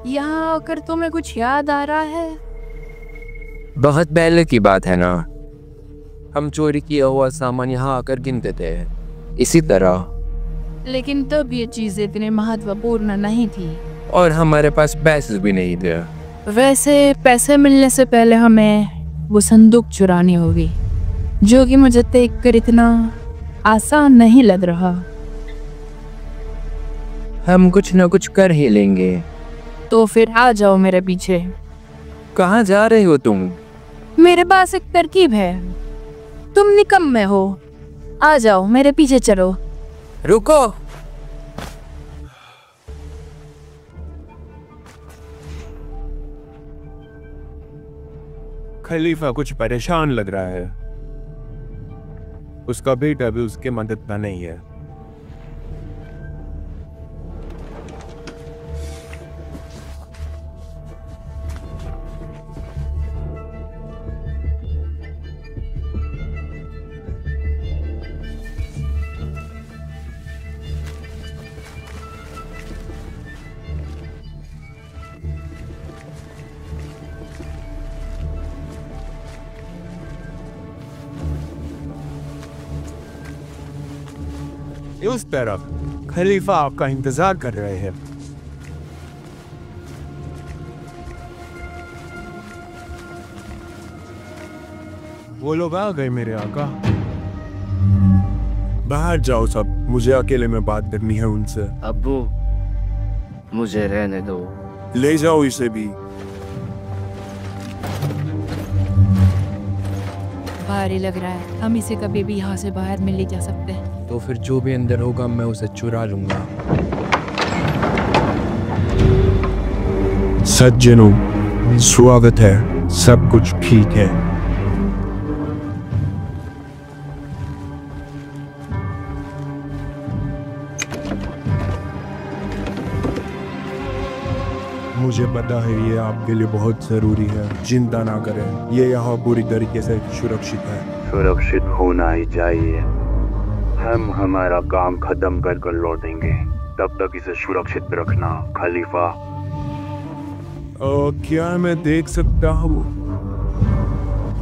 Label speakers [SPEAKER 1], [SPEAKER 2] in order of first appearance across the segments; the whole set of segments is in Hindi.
[SPEAKER 1] यहाँ आकर तुम्हें कुछ याद आ रहा है?
[SPEAKER 2] बहुत पहले की बात है ना, हम चोरी किया हुआ सामान यहाँ आकर गिनते थे इसी तरह।
[SPEAKER 1] लेकिन तब ये चीजें इतनी महत्वपूर्ण नहीं थी
[SPEAKER 2] और हमारे पास पैसे भी नहीं थे।
[SPEAKER 1] वैसे पैसे मिलने से पहले हमें वो संदूक चुरानी होगी, जो कि मुझे देखकर इतना आसान नहीं लग रहा।
[SPEAKER 2] हम कुछ न कुछ कर ही लेंगे।
[SPEAKER 1] तो फिर आ जाओ मेरे पीछे।
[SPEAKER 2] कहाँ जा रहे हो तुम?
[SPEAKER 1] मेरे पास एक तरकीब है। तुम निकम्मे हो, आ जाओ मेरे पीछे चलो।
[SPEAKER 2] रुको।
[SPEAKER 3] खलीफा कुछ परेशान लग रहा है। उसका बेटा भी उसके मदद का नहीं है। उस तरफ खलीफा आपका इंतजार कर रहे हैं। वो लोग आ गए मेरे आका। बाहर जाओ सब, मुझे अकेले में बात करनी है उनसे।
[SPEAKER 4] अब्बू, मुझे रहने दो।
[SPEAKER 3] ले जाओ इसे भी।
[SPEAKER 1] भारी लग रहा है, हम इसे कभी भी यहाँ से बाहर नहीं ले जा सकते।
[SPEAKER 2] तो फिर जो भी अंदर होगा मैं उसे चुरा लूंगा।
[SPEAKER 3] सज्जनों, स्वागत है। सब कुछ ठीक है। मुझे पता है ये आपके लिए बहुत जरूरी है। चिंता ना करें, ये यहाँ पूरी तरीके से सुरक्षित है।
[SPEAKER 5] सुरक्षित होना ही चाहिए। हम हमारा काम खत्म कर लौटेंगे, तब तक इसे सुरक्षित रखना खलीफा।
[SPEAKER 3] क्या मैं देख सकता हूँ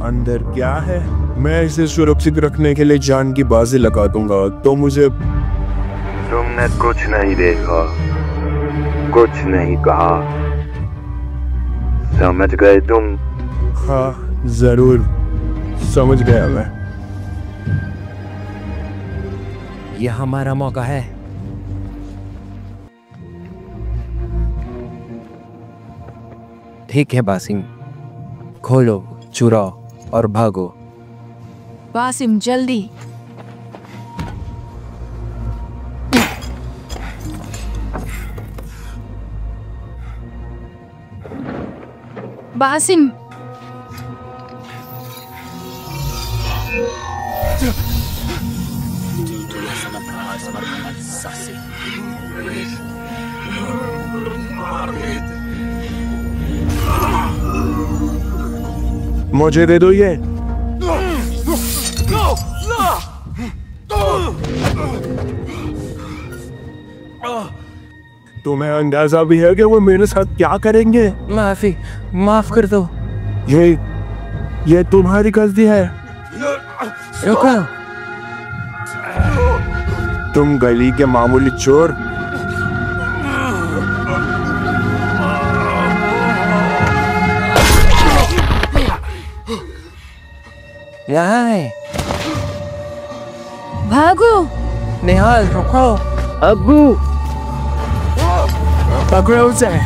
[SPEAKER 3] अंदर क्या है? मैं इसे सुरक्षित रखने के लिए जान की बाजी लगा दूंगा। तो मुझे
[SPEAKER 5] तुमने कुछ नहीं देखा, कुछ नहीं कहा, समझ गए तुम?
[SPEAKER 3] हाँ जरूर समझ गया मैं।
[SPEAKER 2] यह हमारा मौका है। ठीक है बासिम, खोलो, चुराओ और भागो।
[SPEAKER 1] बासिम जल्दी। बासिम,
[SPEAKER 3] मुझे दे दो ये। तुम्हें अंदाजा भी है कि वो मेरे साथ क्या करेंगे?
[SPEAKER 2] माफ कर दो।
[SPEAKER 3] ये तुम्हारी गलती है।
[SPEAKER 2] रुको।
[SPEAKER 3] तुम गली के मामूली चोर।
[SPEAKER 2] यहाँ है।
[SPEAKER 1] भागो।
[SPEAKER 2] निहाल रुको।
[SPEAKER 4] अब्बू,
[SPEAKER 3] पकड़ो उसे।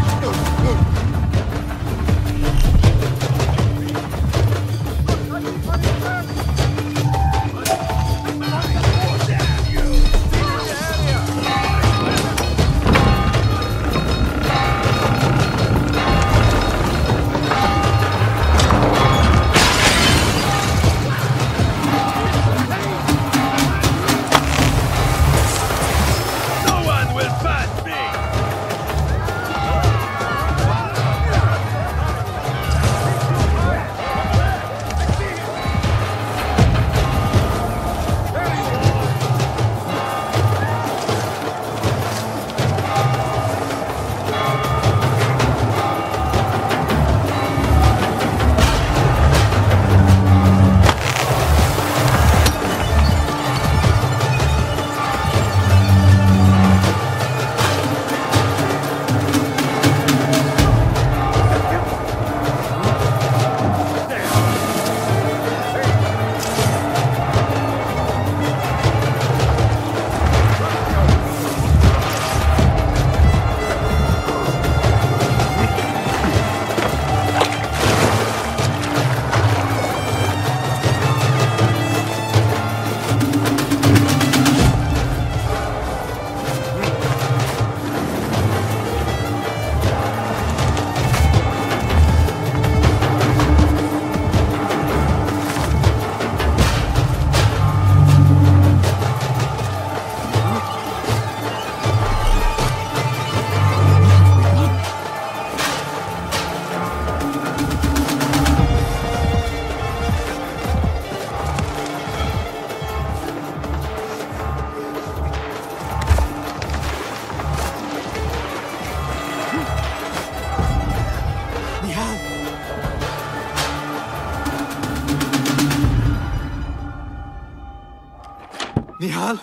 [SPEAKER 6] निहाल,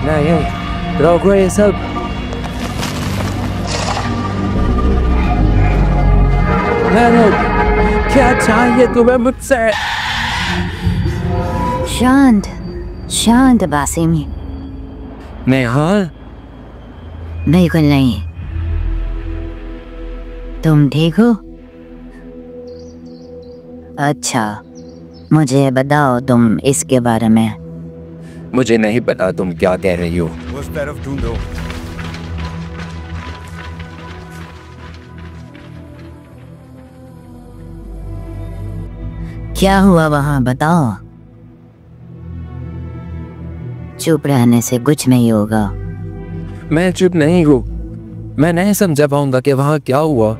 [SPEAKER 2] नहीं, रोको ये सब। मैनू, क्या चाहिए तुम्हें मुझसे?
[SPEAKER 7] शांत शांत बासिम।
[SPEAKER 2] नेहाल,
[SPEAKER 7] बिल्कुल नहीं। तुम ठीक हो? अच्छा, मुझे बताओ तुम इसके बारे में।
[SPEAKER 2] मुझे नहीं पता तुम क्या कह रही हो।
[SPEAKER 3] उस तरफ ढूंढो।
[SPEAKER 7] क्या हुआ वहां, बताओ। चुप रहने से कुछ नहीं होगा।
[SPEAKER 2] मैं चुप नहीं हूँ। मैं नहीं समझा पाऊंगा कि वहां क्या हुआ।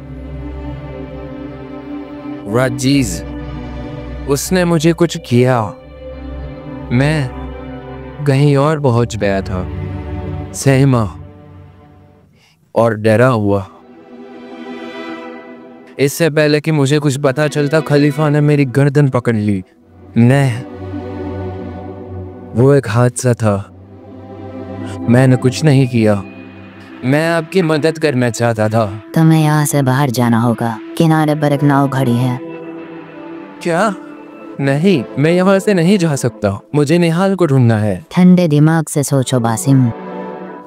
[SPEAKER 2] राजीज, उसने मुझे कुछ किया। मैं कहीं और पहुंच गया था, सहमा और डरा हुआ। इससे पहले कि मुझे कुछ पता चलता, खलीफा ने मेरी गर्दन पकड़ ली। वो एक हादसा था। मैंने कुछ नहीं किया। मैं आपकी मदद करना चाहता था।
[SPEAKER 7] तुम्हें यहाँ से बाहर जाना होगा। किनारे पर एक नाव खड़ी है।
[SPEAKER 2] क्या? नहीं, मैं यहाँ से नहीं जा सकता। मुझे निहाल को ढूंढना है।
[SPEAKER 7] ठंडे दिमाग से सोचो बासिम।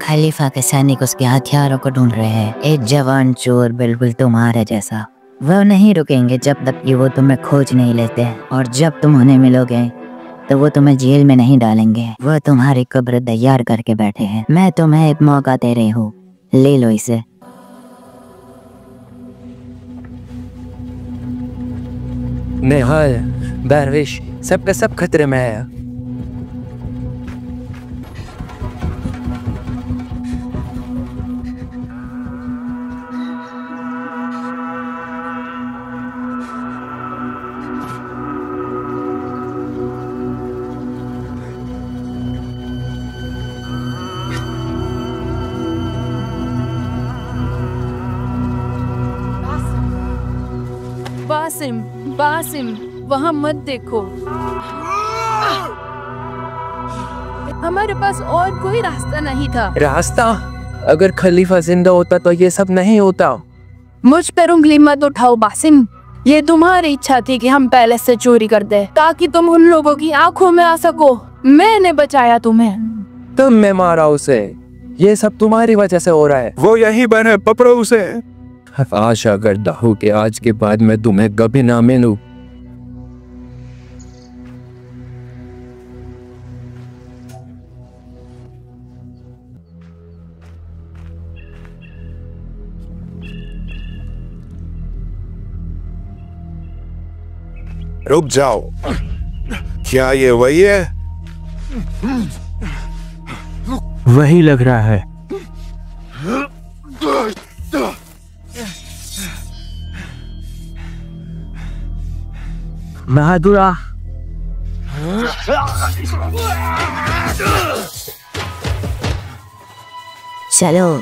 [SPEAKER 7] खलीफा के सैनिक उसके हथियारों को ढूंढ रहे हैं। एक जवान चोर बिल्कुल तुम्हारे जैसा। वो नहीं रुकेंगे जब तक कि वो तुम्हें खोज नहीं लेते, और जब तुम उन्हें मिलोगे तो वो तुम्हें जेल में नहीं डालेंगे। वो तुम्हारी कब्र तैयार करके बैठे हैं। मैं तुम्हें एक मौका दे रही हूँ, ले लो इसे।
[SPEAKER 2] निहाल, दरवेश, सबका सब खतरे में है।
[SPEAKER 1] बासिम, बासिम, वहाँ मत देखो। हमारे पास और कोई रास्ता नहीं था।
[SPEAKER 2] रास्ता? अगर खलीफा जिंदा होता तो ये सब नहीं होता।
[SPEAKER 1] मुझ पर उंगली मत उठाओ बासिम। ये तुम्हारी इच्छा थी कि हम पैलेस से चोरी कर दे ताकि तुम उन लोगों की आंखों में आ सको। मैंने बचाया तुम्हें।
[SPEAKER 2] तुमने मारा उसे। ये सब तुम्हारी वजह से हो रहा है।
[SPEAKER 3] वो यहीं पर है, पकड़ो उसे।
[SPEAKER 2] आशा करता हूँ कि आज के बाद मैं तुम्हें कभी ना मिलूं।
[SPEAKER 3] रुक जाओ। क्या ये वही है?
[SPEAKER 2] वही लग रहा है। बहादुरा,
[SPEAKER 7] चलो।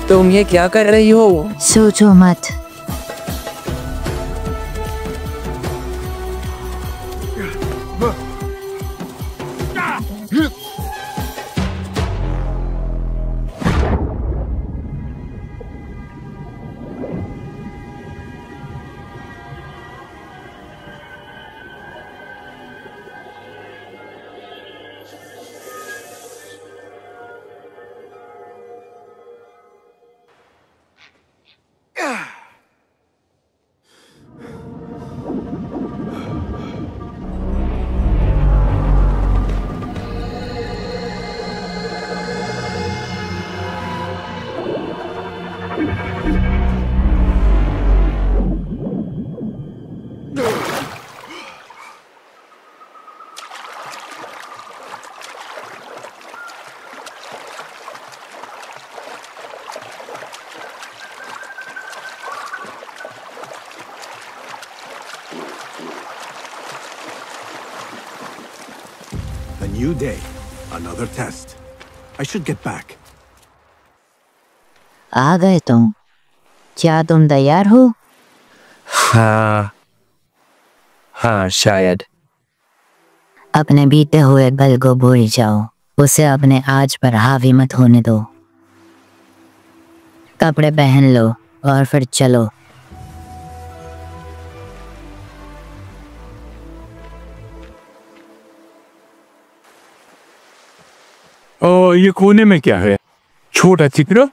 [SPEAKER 2] तुम ये क्या कर रही हो?
[SPEAKER 7] सोचो मत।
[SPEAKER 6] new day, another test. I should get back.
[SPEAKER 7] आ गए तुम। क्या तुम तैयार हो?
[SPEAKER 2] हाँ हाँ शायद।
[SPEAKER 7] अपने बीते हुए कल को भूल जाओ, उसे अपने आज पर हावी मत होने दो। कपड़े पहन लो और फिर चलो।
[SPEAKER 3] ये कोने में क्या है? छोटा चित्र?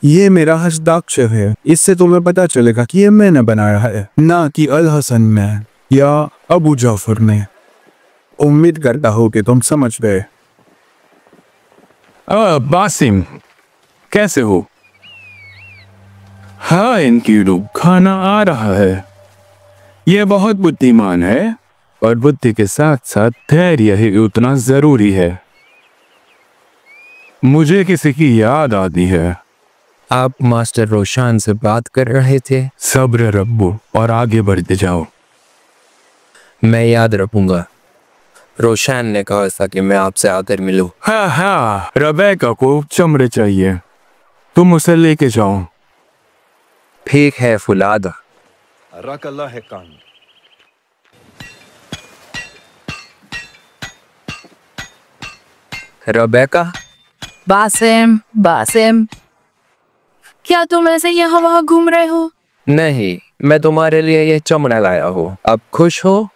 [SPEAKER 3] ये मेरा हस्ताक्षर है। इससे तुम्हें पता चलेगा कि ये मैंने बनाया है, ना कि अल हसन ने या अबू जाफर ने। उम्मीद करता हूँ कि तुम समझ गए। बासिम, कैसे हो? हाँ इनकी खाना आ रहा है। ये बहुत बुद्धिमान है और बुद्धि के साथ साथ धैर्य ही उतना जरूरी है। मुझे किसी की याद आती है।
[SPEAKER 2] आप मास्टर रोशान से बात कर रहे थे?
[SPEAKER 3] सब्र रब्बू और आगे बढ़ते जाओ।
[SPEAKER 2] मैं याद रखूंगा। रोशान ने कहा था कि मैं आपसे आकर मिलूं।
[SPEAKER 3] हाँ हाँ, रबेका को चमड़े चाहिए, तुम उसे लेके जाओ।
[SPEAKER 2] ठीक है फुलादा।
[SPEAKER 6] रकल्ला है कान।
[SPEAKER 2] रबेका?
[SPEAKER 1] बासिम, बासिम, क्या तुम ऐसे यहाँ वहाँ घूम रहे हो?
[SPEAKER 2] नहीं, मैं तुम्हारे लिए ये चमड़ा लाया हूँ। अब खुश हो?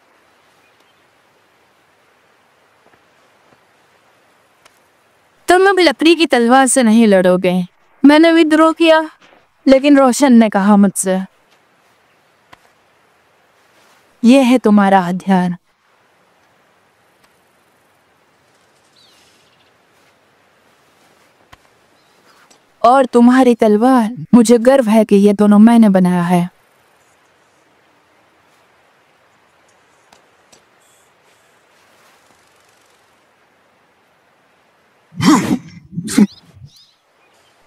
[SPEAKER 1] तुम अब लकड़ी की तलवार से नहीं लड़ोगे। मैंने विद्रोह किया, लेकिन रोशन ने कहा मुझसे, यह है तुम्हारा हथियार। और तुम्हारी तलवार। मुझे गर्व है कि ये दोनों मैंने बनाया है।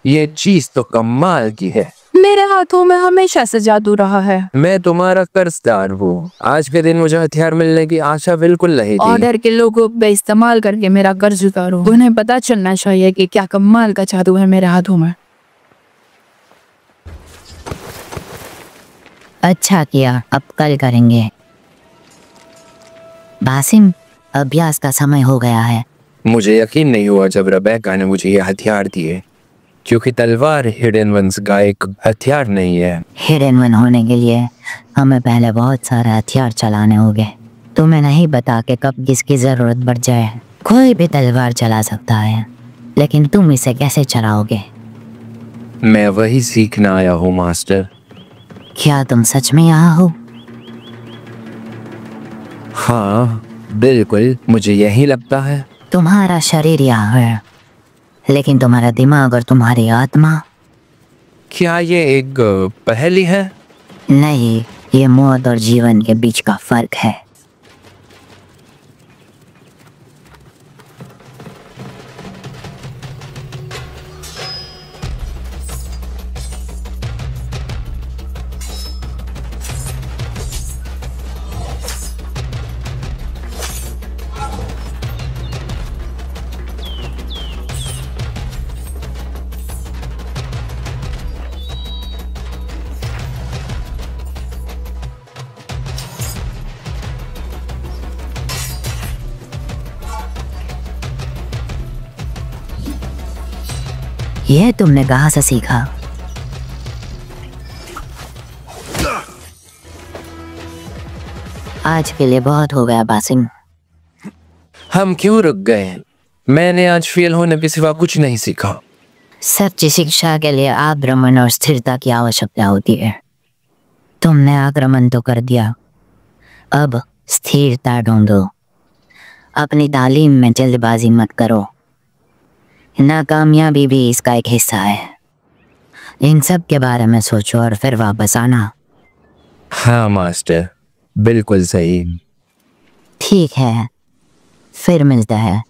[SPEAKER 2] ये चीज तो कमाल की है।
[SPEAKER 1] मेरे हाथों में हमेशा से जादू रहा है।
[SPEAKER 2] मैं तुम्हारा कर्जदार हूँ। आज के दिन मुझे हथियार मिलने की आशा बिल्कुल नहीं थी।
[SPEAKER 1] ऑर्डर के लोगों पे इस्तेमाल करके मेरा कर्ज उतारो। उन्हें पता चलना चाहिए कि क्या कमाल का जादू है मेरे हाथों में।
[SPEAKER 7] अच्छा किया, अब कल करेंगे। बासिम, अभ्यास का समय हो गया है।
[SPEAKER 2] मुझे यकीन नहीं हुआ जब रबेका ने मुझे ये हथियार दिए, क्योंकि तलवार हिडन वंस का एक हथियार नहीं है।
[SPEAKER 7] हिडन वन होने के लिए हमें पहले बहुत सारे हथियार चलाने होंगे। तुम्हें नहीं पता कि कब किसकी जरूरत पड़ जाए। कोई भी तलवार चला सकता है, लेकिन तुम इसे कैसे चलाओगे?
[SPEAKER 2] मैं वही सीखना आया हूँ मास्टर।
[SPEAKER 7] क्या तुम सच में यहाँ हो?
[SPEAKER 2] हाँ बिल्कुल, मुझे यही लगता है।
[SPEAKER 7] तुम्हारा शरीर यहाँ है, लेकिन तुम्हारा दिमाग और तुम्हारी आत्मा।
[SPEAKER 2] क्या ये एक पहेली है?
[SPEAKER 7] नहीं, ये मौत और जीवन के बीच का फर्क है। यह तुमने कहाँ से सीखा? आज के लिए बहुत हो गया बासिम।
[SPEAKER 2] हम क्यों रुक गए? मैंने आज फेल होने के सिवा कुछ नहीं सीखा।
[SPEAKER 7] सच्ची शिक्षा के लिए आक्रमण और स्थिरता की आवश्यकता होती है। तुमने आक्रमण तो कर दिया, अब स्थिरता ढूंढो। अपनी तालीम में जल्दबाजी मत करो। नाकामयाबी भी इसका एक हिस्सा है। इन सब के बारे में सोचो और फिर वापस आना।
[SPEAKER 2] हाँ मास्टर, बिल्कुल सही।
[SPEAKER 7] ठीक है, फिर मिलता है।